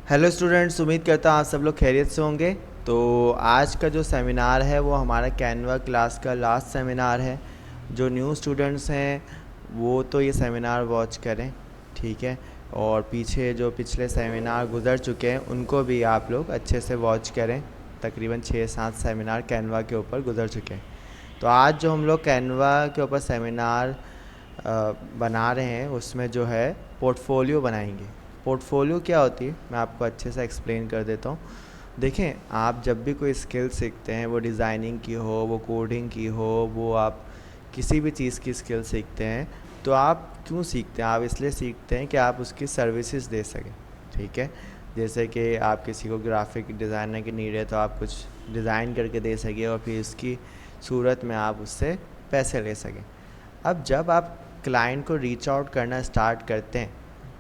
Hello students, उम्मीद करता हूँ आप सब लोग खैरियत से होंगे। तो आज का जो सेमिनार है वो हमारा कैनवा क्लास का लास्ट सेमिनार है। जो न्यू स्टूडेंट्स हैं वो तो ये सेमिनार वॉच करें, ठीक है। और पीछे जो पिछले सेमिनार गुजर चुके हैं उनको भी आप लोग अच्छे से वॉच करें। तकरीबन 6-7 सेमिनार कैनवा के ऊपर गुजर चुके हैं। तो आज जो हम लोग कैनवा के ऊपर सेमिनार बना रहे हैं उसमें जो है पोर्टफोलियो बनाएंगे। पोर्टफोलियो क्या होती है मैं आपको अच्छे से एक्सप्लेन कर देता हूँ। देखें, आप जब भी कोई स्किल सीखते हैं, वो डिज़ाइनिंग की हो, वो कोडिंग की हो, वो आप किसी भी चीज़ की स्किल सीखते हैं, तो आप क्यों सीखते हैं? आप इसलिए सीखते हैं कि आप उसकी सर्विसेज दे सकें, ठीक है। जैसे कि आप किसी को ग्राफिक डिज़ाइनर की नीड है तो आप कुछ डिज़ाइन करके दे सकें और फिर इसकी सूरत में आप उससे पैसे ले सकें। अब जब आप क्लाइंट को रीच आउट करना स्टार्ट करते हैं,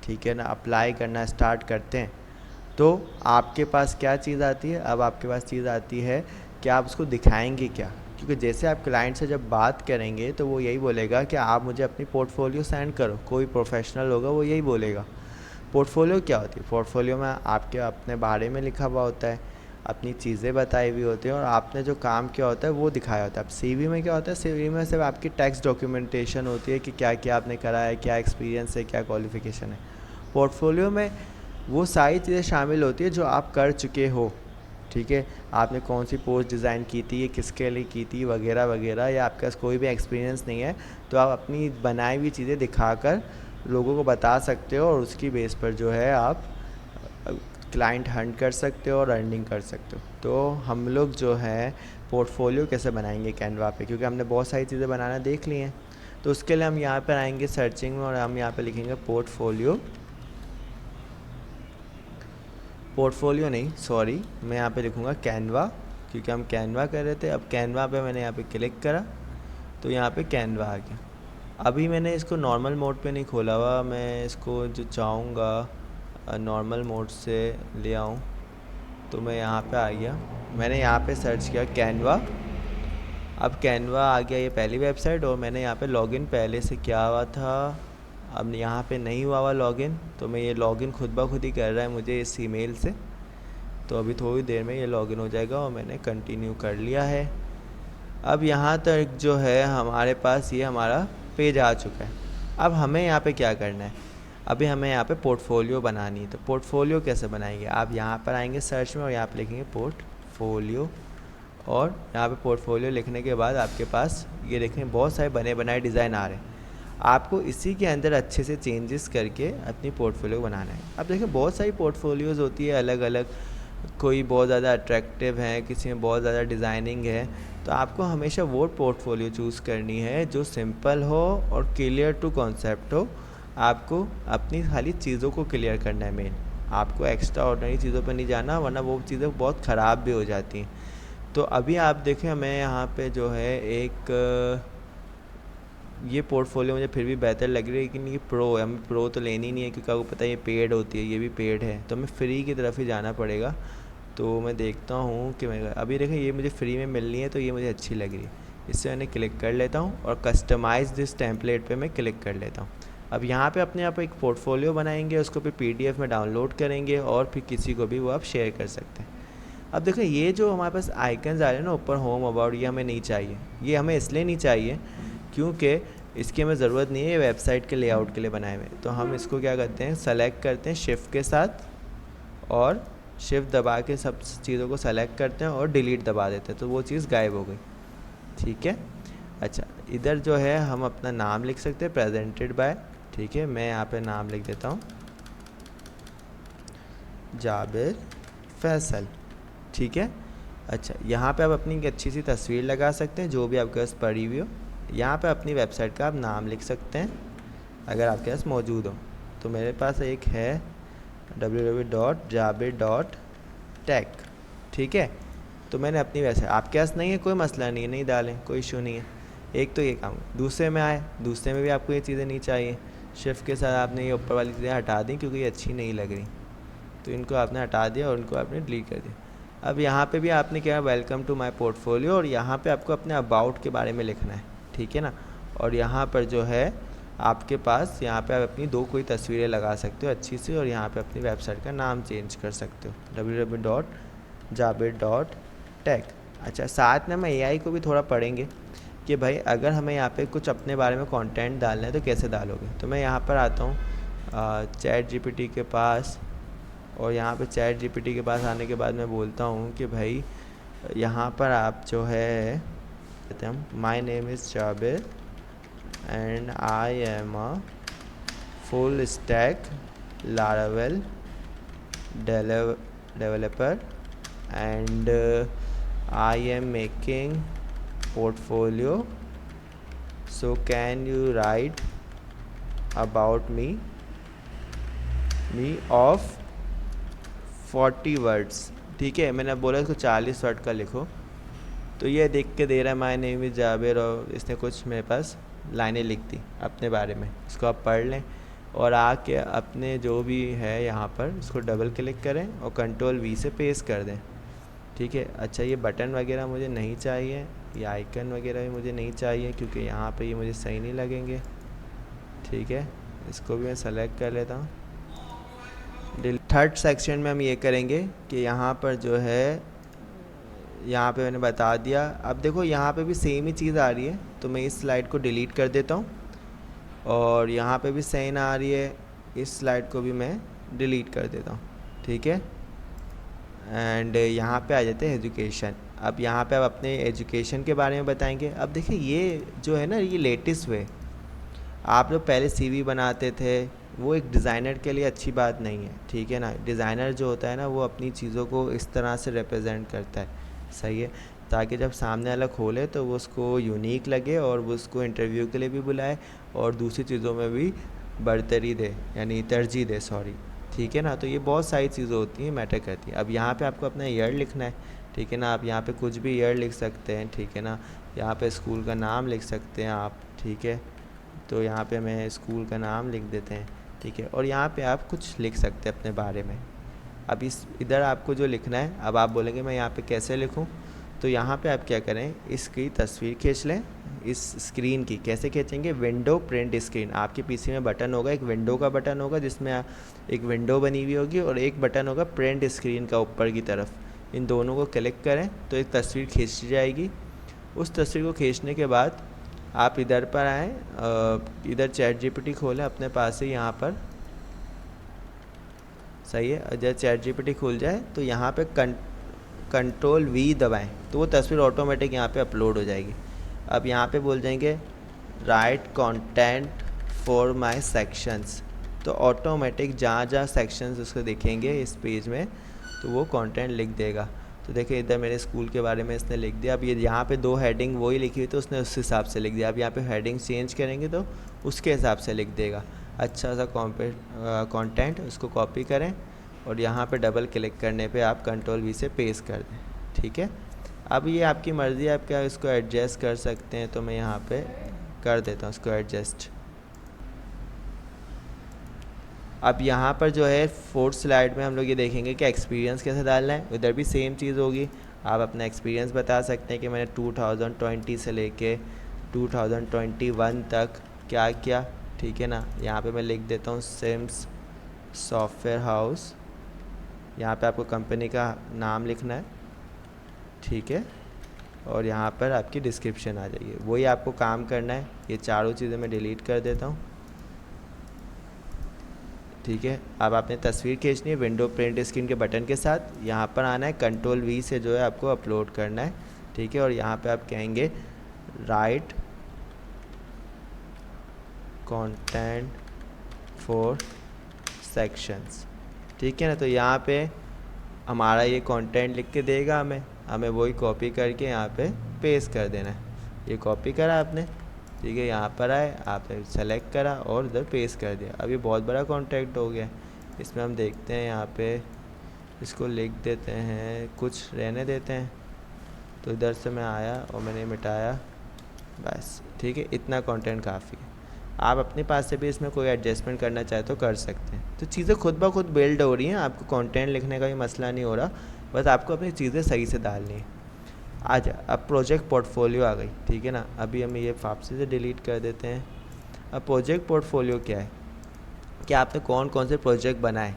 ठीक है ना, अप्लाई करना स्टार्ट करते हैं, तो आपके पास क्या चीज़ आती है? अब आपके पास चीज़ आती है कि आप उसको दिखाएंगे क्या। क्योंकि जैसे आप क्लाइंट से जब बात करेंगे तो वो यही बोलेगा कि आप मुझे अपनी पोर्टफोलियो सेंड करो। कोई प्रोफेशनल होगा वो यही बोलेगा। पोर्टफोलियो क्या होती है? पोर्टफोलियो में आपके अपने बारे में लिखा हुआ होता है, अपनी चीज़ें बताई हुई होती हैं और आपने जो काम किया होता है वो दिखाया होता है। अब सीवी में क्या होता है? सीवी में सिर्फ आपकी टैक्स डॉक्यूमेंटेशन होती है कि क्या क्या आपने करा है, क्या एक्सपीरियंस है, क्या क्वालिफिकेशन है। पोर्टफोलियो में वो सारी चीज़ें शामिल होती है जो आप कर चुके हो, ठीक है। आपने कौन सी पोस्ट डिज़ाइन की थी, ये किसके लिए की थी, वगैरह वगैरह, या आपके पास कोई भी एक्सपीरियंस नहीं है तो आप अपनी बनाई हुई चीज़ें दिखाकर लोगों को बता सकते हो और उसकी बेस पर जो है आप क्लाइंट हंट कर सकते हो और अर्निंग कर सकते हो। तो हम लोग जो है पोर्टफोलियो कैसे बनाएंगे कैनवा पे, क्योंकि हमने बहुत सारी चीज़ें बनाना देख ली हैं। तो उसके लिए हम यहाँ पर आएंगे सर्चिंग में और हम यहाँ पे लिखेंगे पोर्टफोलियो। पोर्टफोलियो नहीं, सॉरी, मैं यहाँ पे लिखूँगा कैनवा, क्योंकि हम कैनवा कर रहे थे। अब कैनवा पे मैंने यहाँ पे क्लिक करा तो यहाँ पे कैनवा आ गया। अभी मैंने इसको नॉर्मल मोड पे नहीं खोला हुआ, मैं इसको जो चाहूँगा नॉर्मल मोड से ले आऊँ। तो मैं यहाँ पे आ गया, मैंने यहाँ पे सर्च किया कैनवा। अब कैनवा आ गया, ये पहली वेबसाइट, और मैंने यहाँ पे लॉगिन पहले से किया हुआ था। अब यहाँ पे नहीं हुआ हुआ लॉगिन, तो मैं ये लॉगिन खुद ब खुद ही कर रहा है मुझे इस ईमेल से। तो अभी थोड़ी देर में ये लॉगिन हो जाएगा और मैंने कंटिन्यू कर लिया है। अब यहाँ तक जो है हमारे पास ये हमारा पेज आ चुका है। अब हमें यहाँ पे क्या करना है? अभी हमें यहाँ पे पोर्टफोलियो बनानी है। तो पोर्टफोलियो कैसे बनाएंगे? आप यहाँ पर आएंगे सर्च में और यहाँ पे लिखेंगे पोर्टफोलियो, और यहाँ पे पोर्टफोलियो लिखने के बाद आपके पास ये देखें बहुत सारे बने बनाए डिज़ाइन आ रहे हैं। आपको इसी के अंदर अच्छे से चेंजेस करके अपनी पोर्टफोलियो बनाना है। अब देखें बहुत सारी पोर्टफोलियोज़ होती है अलग अलग, कोई बहुत ज़्यादा अट्रैक्टिव है, किसी में बहुत ज़्यादा डिज़ाइनिंग है। तो आपको हमेशा वो पोर्टफोलियो चूज़ करनी है जो सिंपल हो और क्लियर टू कॉन्सेप्ट हो। आपको अपनी खाली चीज़ों को क्लियर करना है मेन, आपको एक्स्ट्रा ऑर्डनरी चीज़ों पर नहीं जाना, वरना वो चीज़ें बहुत ख़राब भी हो जाती हैं। तो अभी आप देखें हमें यहाँ पे जो है एक ये पोर्टफोलियो मुझे फिर भी बेहतर लग रही है, लेकिन ये प्रो है, हमें प्रो तो लेनी नहीं है क्योंकि आपको पता है ये पेड होती है, ये भी पेड है, तो हमें फ्री की तरफ ही जाना पड़ेगा। तो मैं देखता हूँ कि मैं अभी देखें ये मुझे फ्री में मिल रही है तो ये मुझे अच्छी लग रही है, इससे मैंने क्लिक कर लेता हूँ और कस्टमाइज़ दिस टेम्पलेट पे मैं क्लिक कर लेता हूँ। अब यहाँ पे अपने आप एक पोर्टफोलियो बनाएंगे, उसको फिर पीडीएफ में डाउनलोड करेंगे और फिर किसी को भी वो आप शेयर कर सकते हैं। अब देखो ये जो हमारे पास आइकन्स आ रहे हैं ना ऊपर, होम अबाउट, ये हमें नहीं चाहिए। ये हमें इसलिए नहीं चाहिए क्योंकि इसकी हमें ज़रूरत नहीं है, ये वेबसाइट के लेआउट के लिए बनाए हुए। तो हम इसको क्या करते हैं, सेलेक्ट करते हैं शिफ्ट के साथ, और शिफ्ट दबा के सब चीज़ों को सेलेक्ट करते हैं और डिलीट दबा देते हैं, तो वो चीज़ गायब हो गई, ठीक है। अच्छा, इधर जो है हम अपना नाम लिख सकते हैं, प्रेजेंटेड बाय, ठीक है। मैं यहाँ पे नाम लिख देता हूँ जाबिर फैसल, ठीक है। अच्छा, यहाँ पे आप अपनी एक अच्छी सी तस्वीर लगा सकते हैं जो भी आपके पास पड़ी हुई हो। यहाँ पे अपनी वेबसाइट का आप नाम लिख सकते हैं अगर आपके पास मौजूद हो। तो मेरे पास एक है www.jabir.tech, ठीक है। तो मैंने अपनी वेबसाइट, आपके पास नहीं है कोई मसला नहीं है, नहीं डालें, कोई इशू नहीं है। एक तो ये काम, दूसरे में आए, दूसरे में भी आपको ये चीज़ें नहीं चाहिए। शिफ्ट के साथ आपने ये ऊपर वाली चीज़ें हटा दी क्योंकि ये अच्छी नहीं लग रही, तो इनको आपने हटा दिया और इनको आपने डिलीट कर दिया। अब यहाँ पे भी आपने क्या, वेलकम टू माय पोर्टफोलियो, और यहाँ पे आपको अपने अबाउट के बारे में लिखना है, ठीक है ना। और यहाँ पर जो है आपके पास यहाँ पे आप अपनी 2 कोई तस्वीरें लगा सकते हो अच्छी सी, और यहाँ पे अपनी वेबसाइट का नाम चेंज कर सकते हो www.jabir.tech। अच्छा, साथ में हम एआई को भी थोड़ा पढ़ेंगे कि भाई अगर हमें यहाँ पे कुछ अपने बारे में कंटेंट डालना है तो कैसे डालोगे। तो मैं यहाँ पर आता हूँ चैट जीपीटी के पास, और यहाँ पे चैट जीपीटी के पास आने के बाद मैं बोलता हूँ कि भाई यहाँ पर आप जो है कहते हैं, my name is Jabir and I am a full stack Laravel developer, and I am making portfolio, so can you write about me of 40 words। ठीक है, मैंने बोला इसको 40 वर्ड का लिखो। तो ये देख के दे रहा है माय नेम इज़ जाबिर, और इसने कुछ मेरे पास लाइनें लिख दी अपने बारे में। इसको आप पढ़ लें और आके अपने जो भी है यहाँ पर इसको डबल क्लिक करें और कंट्रोल वी से पेस्ट कर दें। ठीक है। अच्छा, ये बटन वगैरह मुझे नहीं चाहिए, ये आइकन वगैरह भी मुझे नहीं चाहिए क्योंकि यहाँ पे ये मुझे सही नहीं लगेंगे। ठीक है, इसको भी मैं सेलेक्ट कर लेता हूँ। थर्ड सेक्शन में हम ये करेंगे कि यहाँ पर जो है, यहाँ पे मैंने बता दिया। अब देखो यहाँ पे भी सेम ही चीज़ आ रही है, तो मैं इस स्लाइड को डिलीट कर देता हूँ, और यहाँ पे भी सेम आ रही है, इस स्लाइड को भी मैं डिलीट कर देता हूँ। ठीक है, एंड यहाँ पे आ जाते हैं एजुकेशन। अब यहाँ पे आप अपने एजुकेशन के बारे में बताएंगे। अब देखिए ये जो है ना, ये लेटेस्ट वे, आप लोग पहले सीवी बनाते थे, वो एक डिज़ाइनर के लिए अच्छी बात नहीं है। ठीक है ना, डिज़ाइनर जो होता है ना, वो अपनी चीज़ों को इस तरह से रिप्रेजेंट करता है, सही है, ताकि जब सामने वाला खोले तो वो उसको यूनिक लगे और वो उसको इंटरव्यू के लिए भी बुलाए और दूसरी चीज़ों में भी बढ़तरी दे, यानी तरजीह दे, सॉरी। ठीक है ना, तो ये बहुत सारी चीज़ें होती हैं, मैटर करती हैं। अब यहाँ पे आपको अपना ईयर लिखना है। ठीक है ना, आप यहाँ पे कुछ भी ईयर लिख सकते हैं। ठीक है ना, यहाँ पे स्कूल का नाम लिख सकते हैं आप। ठीक है, तो यहाँ पे मैं स्कूल का नाम लिख देते हैं। ठीक है, और यहाँ पे आप कुछ लिख सकते हैं अपने बारे में। अब इधर आपको जो लिखना है, अब आप बोलेंगे मैं यहाँ पे कैसे लिखूँ, तो यहाँ पे आप क्या करें, इसकी तस्वीर खींच लें, इस स्क्रीन की। कैसे खींचेंगे, विंडो प्रिंट स्क्रीन। आपके पीसी में बटन होगा, एक विंडो का बटन होगा जिसमें एक विंडो बनी हुई होगी, और एक बटन होगा प्रिंट स्क्रीन का ऊपर की तरफ। इन दोनों को क्लिक करें तो एक तस्वीर खींच जाएगी। उस तस्वीर को खींचने के बाद आप इधर पर आएँ, इधर चैट जीपीटी खोलें अपने पास से, यहाँ पर, सही है। जब चैट जीपीटी खुल जाए तो यहाँ पे कंट्रोल वी दबाएं, तो वो तस्वीर ऑटोमेटिक यहाँ पे अपलोड हो जाएगी। अब यहाँ पे बोल जाएंगे right content for my sections, तो ऑटोमेटिक जहाँ जहाँ सेक्शंस उसको दिखेंगे इस पेज में, तो वो कंटेंट लिख देगा। तो देखिए इधर मेरे स्कूल के बारे में इसने लिख दिया। अब ये यहाँ पे 2 हेडिंग वही लिखी हुई, तो उसने उस हिसाब से लिख दिया। अब यहाँ पे हेडिंग चेंज करेंगे तो उसके हिसाब से लिख देगा। अच्छा सा कंटेंट, उसको कॉपी करें और यहाँ पे डबल क्लिक करने पे आप कंट्रोल वी से पेस्ट कर दें। ठीक है, अब ये आपकी मर्ज़ी है, आप क्या इसको एडजस्ट कर सकते हैं, तो मैं यहाँ पे कर देता हूँ इसको एडजस्ट। अब यहाँ पर जो है 4th स्लाइड में हम लोग ये देखेंगे कि एक्सपीरियंस कैसे डालना है। उधर भी सेम चीज़ होगी, आप अपना एक्सपीरियंस बता सकते हैं कि मैंने 2020 से लेके 2021 तक क्या किया। ठीक है ना, यहाँ पे मैं लिख देता हूँ सिम्स सॉफ्टवेयर हाउस। यहाँ पे आपको कंपनी का नाम लिखना है। ठीक है, और यहाँ पर आपकी डिस्क्रिप्शन आ जाएगी, वही आपको काम करना है। ये चारों चीज़ें मैं डिलीट कर देता हूँ। ठीक है, अब आपने तस्वीर खींचनी है विंडो प्रिंट स्क्रीन के बटन के साथ, यहाँ पर आना है, कंट्रोल वी से जो है आपको अपलोड करना है। ठीक है, और यहाँ पे आप कहेंगे राइट कंटेंट फॉर सेक्शंस। ठीक है ना, तो यहाँ पे हमारा ये कंटेंट लिख के देगा, हमें वही कॉपी करके यहाँ पे पेस्ट कर देना है। ये कॉपी करा आपने, ठीक है, यहाँ पर आए, आपने सेलेक्ट करा और इधर पेस्ट कर दिया। अब ये बहुत बड़ा कॉन्टैक्ट हो गया। इसमें हम देखते हैं, यहाँ पे इसको लिख देते हैं, कुछ रहने देते हैं। तो इधर से मैं आया और मैंने मिटाया, बस। ठीक है, इतना कंटेंट काफ़ी है। आप अपने पास से भी इसमें कोई एडजस्टमेंट करना चाहे तो कर सकते हैं। तो चीज़ें खुद ब खुद बिल्ड हो रही हैं, आपको कंटेंट लिखने का भी मसला नहीं हो रहा, बस आपको अपनी चीज़ें सही से डालनी है। आज अब प्रोजेक्ट पोर्टफोलियो आ गई। ठीक है ना, अभी हम ये वापसी से डिलीट कर देते हैं। अब प्रोजेक्ट पोर्टफोलियो क्या है कि आपने कौन कौन से प्रोजेक्ट बनाए,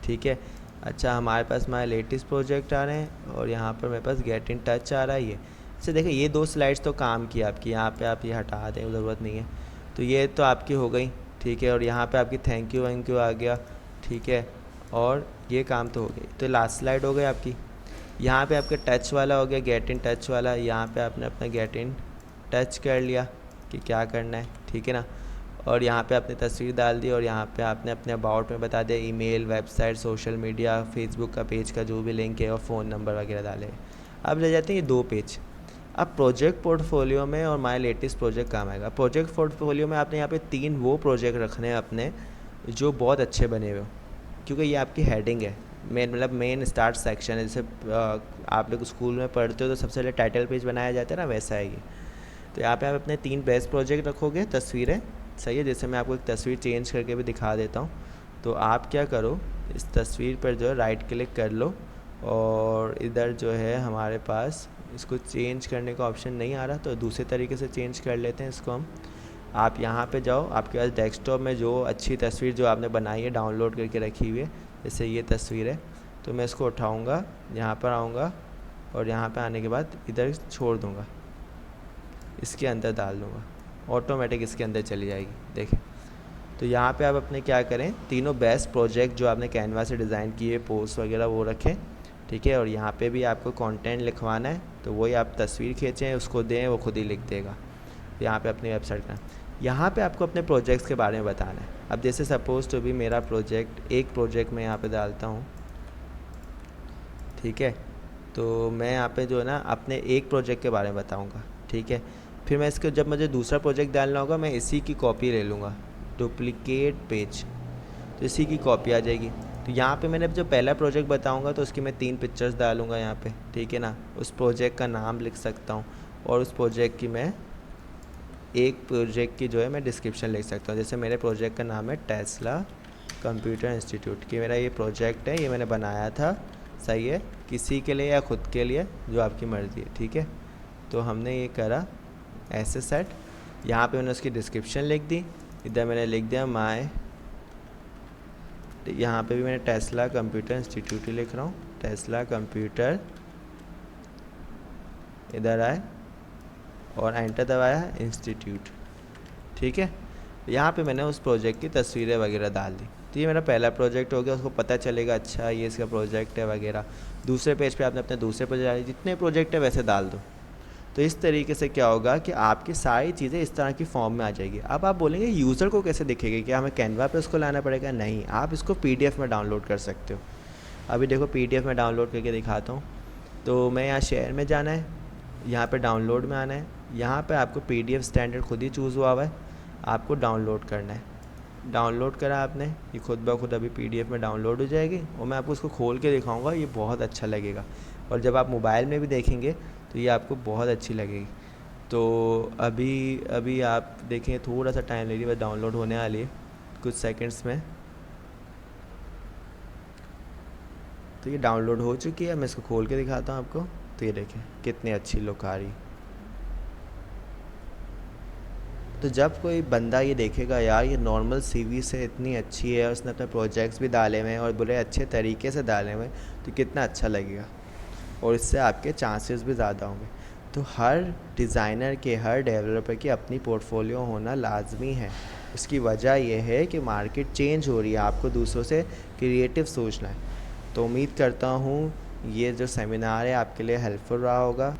ठीक है। अच्छा, हमारे पास हमारे लेटेस्ट प्रोजेक्ट आ रहे हैं और यहाँ पर मेरे पास गेट इन टच आ रहा है। ये अच्छा देखिए, ये 2 स्लाइड्स तो काम की आपकी, यहाँ पे आप ये हटा दें, ज़रूरत नहीं है। तो ये तो आपकी हो गई, ठीक है। और यहाँ पे आपकी थैंक यू वैंक यू आ गया, ठीक है। और ये काम तो हो गई। तो लास्ट स्लाइड हो गई आपकी। यहाँ पे आपके टच वाला हो गया, गेट इन टच वाला। यहाँ पे आपने अपना गेट इन टच कर लिया कि क्या करना है, ठीक है ना। और यहाँ पे आपने तस्वीर डाल दी और यहाँ पे आपने अपने अबाउट में बता दिया email, website, social media, Facebook का पेज का जो भी लिंक है और फ़ोन नंबर वगैरह डाले। अब रह जाते हैं ये 2 पेज। अब प्रोजेक्ट पोर्टफोलियो में और माय लेटेस्ट प्रोजेक्ट काम आएगा। प्रोजेक्ट पोर्टफोलियो में आपने यहाँ पे 3 वो प्रोजेक्ट रखने हैं अपने जो बहुत अच्छे बने हुए हो, क्योंकि ये आपकी हेडिंग है, मेन स्टार्ट सेक्शन है। जैसे आप लोग स्कूल में पढ़ते हो तो सबसे पहले टाइटल पेज बनाया जाता है ना, वैसा है ये। तो यहाँ पे आप अपने 3 बेस्ट प्रोजेक्ट रखोगे, तस्वीरें, सही है। जैसे मैं आपको एक तस्वीर चेंज करके भी दिखा देता हूँ। तो आप क्या करो, इस तस्वीर पर जो है राइट क्लिक कर लो और इधर जो है हमारे पास इसको चेंज करने का ऑप्शन नहीं आ रहा, तो दूसरे तरीके से चेंज कर लेते हैं इसको हम। आप यहाँ पे जाओ, आपके पास डेस्कटॉप में जो अच्छी तस्वीर जो आपने बनाई है डाउनलोड करके रखी हुई है, जैसे ये तस्वीर है, तो मैं इसको उठाऊँगा, यहाँ पर आऊँगा और यहाँ पे आने के बाद इधर छोड़ दूँगा, इसके अंदर डाल दूँगा, ऑटोमेटिक इसके अंदर चली जाएगी, देखें। तो यहाँ पे आप अपने क्या करें, तीनों बेस्ट प्रोजेक्ट जो आपने कैनवा से डिज़ाइन किए, पोस्ट वगैरह वो रखें, ठीक है। और यहाँ पे भी आपको कंटेंट लिखवाना है, तो वही आप तस्वीर खींचें, उसको दें, वो खुद ही लिख देगा। यहाँ पे अपनी वेबसाइट का यहाँ पे आपको अपने प्रोजेक्ट्स के बारे में बताना है। अब जैसे सपोज तो भी मेरा प्रोजेक्ट, एक प्रोजेक्ट मैं यहाँ पे डालता हूँ, ठीक है। तो मैं यहाँ पे जो है ना अपने एक प्रोजेक्ट के बारे में बताऊँगा, ठीक है। फिर मैं इसको जब मुझे दूसरा प्रोजेक्ट डालना होगा, मैं इसी की कॉपी ले लूँगा, डुप्लिकेट पेज, तो इसी की कॉपी आ जाएगी। तो यहाँ पे मैंने जो पहला प्रोजेक्ट बताऊँगा तो उसकी मैं 3 पिक्चर्स डालूँगा यहाँ पे, ठीक है ना। उस प्रोजेक्ट का नाम लिख सकता हूँ और उस प्रोजेक्ट की मैं एक प्रोजेक्ट की जो है मैं डिस्क्रिप्शन लिख सकता हूँ। जैसे मेरे प्रोजेक्ट का नाम है टेस्ला कंप्यूटर इंस्टीट्यूट, कि मेरा ये प्रोजेक्ट है, ये मैंने बनाया था, सही है, किसी के लिए या ख़ुद के लिए, जो आपकी मर्ज़ी है, ठीक है। तो हमने ये करा ऐसे सेट। यहाँ पे मैंने उसकी डिस्क्रिप्शन लिख दी, इधर मैंने लिख दिया माय, यहाँ पे भी मैंने टेस्ला कंप्यूटर इंस्टीट्यूट ही लिख रहा हूँ, टेस्ला कंप्यूटर, इधर आए और एंटर दबाया, इंस्टीट्यूट, ठीक है। यहाँ पे मैंने उस प्रोजेक्ट की तस्वीरें वगैरह डाल दी। तो ये मेरा पहला प्रोजेक्ट हो गया, उसको पता चलेगा अच्छा ये इसका प्रोजेक्ट है वगैरह। दूसरे पेज पे आपने अपने दूसरे प्रोजेक्ट डाले, जितने प्रोजेक्ट है वैसे डाल दो। तो इस तरीके से क्या होगा कि आपकी सारी चीज़ें इस तरह की फॉर्म में आ जाएगी। अब आप बोलेंगे यूज़र को कैसे दिखेगी, क्या हमें कैनवा पे उसको लाना पड़ेगा? नहीं, आप इसको PDF में डाउनलोड कर सकते हो। अभी देखो PDF में डाउनलोड करके दिखाता हूँ। तो मैं यहाँ शेयर में जाना है, यहाँ पे डाउनलोड में आना है, यहाँ पे आपको PDF स्टैंडर्ड खुद ही चूज़ हुआ है, आपको डाउनलोड करना है। डाउनलोड करा आपने, ये खुद ब खुद अभी PDF में डाउनलोड हो जाएगी और मैं आपको इसको खोल के दिखाऊंगा, ये बहुत अच्छा लगेगा। और जब आप मोबाइल में भी देखेंगे तो ये आपको बहुत अच्छी लगेगी। तो अभी आप देखें, थोड़ा सा टाइम ले रही है, बस डाउनलोड होने वाली है कुछ सेकंड्स में। तो ये डाउनलोड हो चुकी है, मैं इसको खोल के दिखाता हूँ आपको। तो ये देखें कितनी अच्छी लुक आ रही। तो जब कोई बंदा ये देखेगा यार ये नॉर्मल CV से इतनी अच्छी है और उसने अपने प्रोजेक्ट्स भी डाले हुए हैं और बड़े अच्छे तरीके से डाले हुए हैं, तो कितना अच्छा लगेगा और इससे आपके चांसेस भी ज़्यादा होंगे। तो हर डिज़ाइनर के, हर डेवलपर की अपनी पोर्टफोलियो होना लाजमी है। इसकी वजह यह है कि मार्केट चेंज हो रही है, आपको दूसरों से क्रिएटिव सोचना है। तो उम्मीद करता हूँ ये जो सेमिनार है आपके लिए हेल्पफुल रहा होगा।